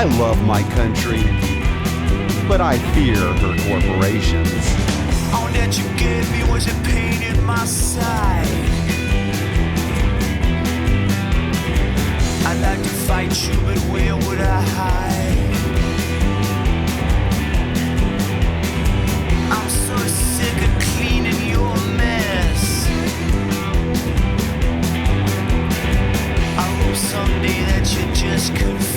I love my country, but I fear her corporations. All that you gave me was a pain in my side. I'd like to fight you, but where would I hide? I'm so sick of cleaning your mess. I hope someday that you just confess.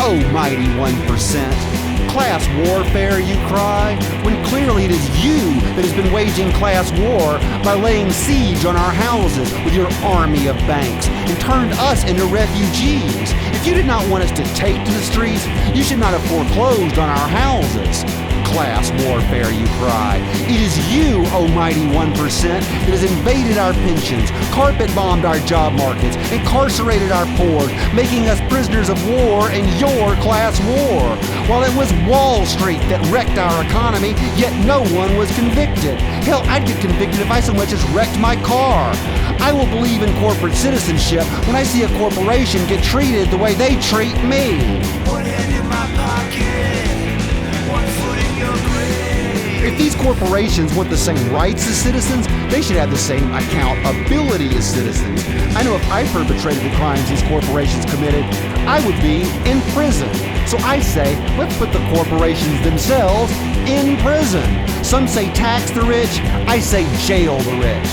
Oh, mighty 1%. Class warfare, you cry, when clearly it is you that has been waging class war by laying siege on our houses with your army of banks and turned us into refugees. If you did not want us to take to the streets, you should not have foreclosed on our houses. Class warfare, you cry. It is you, oh mighty 1%, that has invaded our pensions, carpet-bombed our job markets, incarcerated our poor, making us prisoners of war in your class war. While it was Wall Street that wrecked our economy, yet no one was convicted. Hell, I'd get convicted if I so much as wrecked my car. I will believe in corporate citizenship when I see a corporation get treated the way they treat me. One hand in my pocket, one foot in your grave. If these corporations want the same rights as citizens, they should have the same accountability as citizens. I know if I perpetrated the crimes these corporations committed, I would be in prison. So I say, let's put the corporations themselves in prison. Some say tax the rich, I say jail the rich.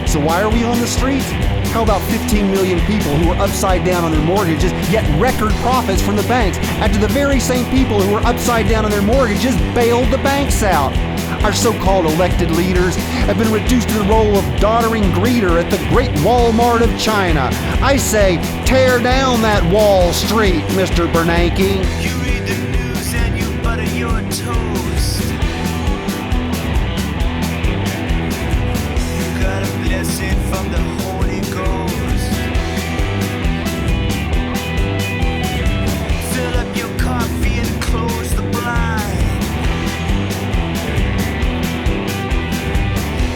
So why are we on the streets? How about 15 million people who are upside down on their mortgages, yet record profits from the banks, after the very same people who are upside down on their mortgages bailed the banks out? Our so-called elected leaders have been reduced to the role of doddering greeter at the great Walmart of China. I say, tear down that Wall Street, Mr. Bernanke. You read the news and you butter your toast. You got a blessing from the Holy Ghost. Fill up your coffee and close the blind.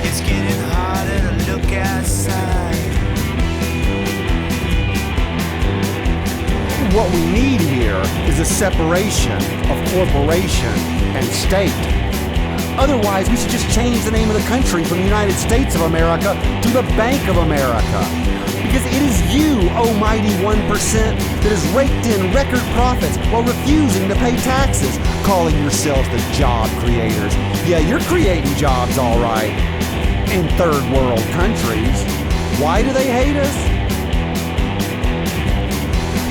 It's getting harder to look outside. What we need here is a separation of corporation and state. Otherwise, we should just change the name of the country from the United States of America to the Bank of America. Because it is you, oh mighty 1%, that has raked in record profits while refusing to pay taxes, calling yourselves the job creators. Yeah, you're creating jobs all right in third world countries. Why do they hate us?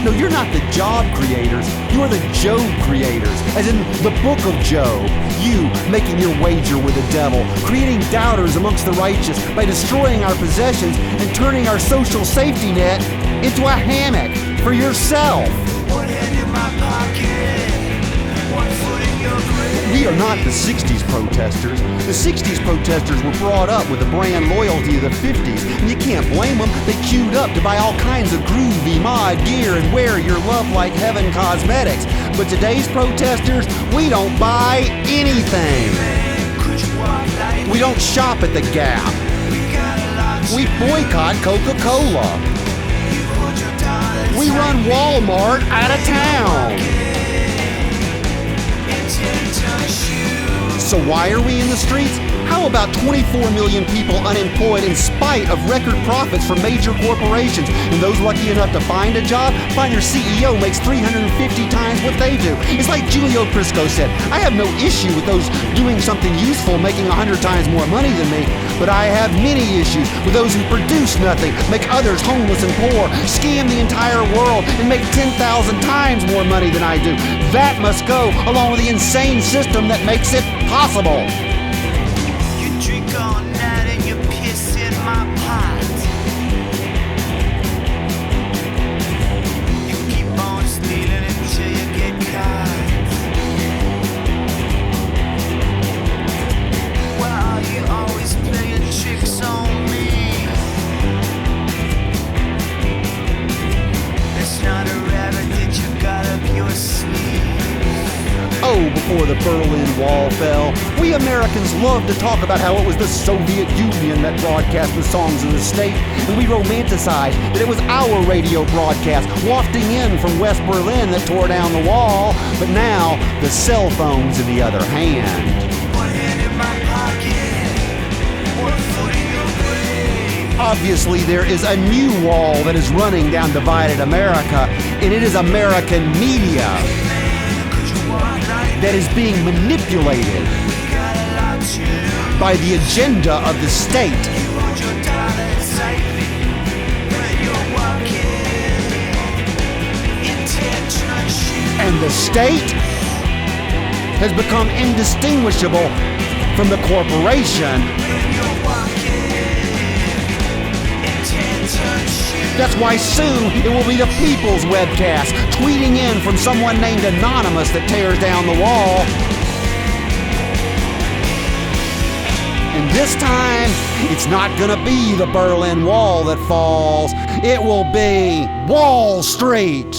No, you're not the job creators, you are the Job creators, as in the book of Job. You making your wager with the devil, creating doubters amongst the righteous by destroying our possessions and turning our social safety net into a hammock for yourself. One hand in my pocket, one foot in your grave. We are not the 60s protesters. The 60s protesters were brought up with the brand loyalty of the 50s, and you can't blame them. They queued up to buy all kinds of groovy mod gear and wear your Love Like Heaven cosmetics. But today's protesters, we don't buy anything. We don't shop at the Gap. We boycott Coca-Cola. We run Walmart out of town. So why are we in the streets? How about 24 million people unemployed in spite of record profits from major corporations? And those lucky enough to find a job, find their CEO makes 350 times what they do. It's like Julio Prisco said, I have no issue with those doing something useful making 100 times more money than me, but I have many issues with those who produce nothing, make others homeless and poor, scam the entire world, and make 10,000 times more money than I do. That must go along with the insane system that makes it possible. Drink all night and you piss in my pot. You keep on stealing until you get caught. Why are you always playing tricks on me? It's not a rabbit that you got up your sleeve. Oh, before before the Berlin Wall fell. We Americans love to talk about how it was the Soviet Union that broadcast the songs of the state, and we romanticize that it was our radio broadcast wafting in from West Berlin that tore down the wall. But now, the cell phone's in the other hand. One hand in my pocket, one foot in your grave. Obviously, there is a new wall that is running down divided America, and it is American media that is being manipulated by the agenda of the state. And the state has become indistinguishable from the corporation. That's why soon it will be the people's webcast, tweeting in from someone named Anonymous that tears down the wall. And this time, it's not gonna be the Berlin Wall that falls. It will be Wall Street.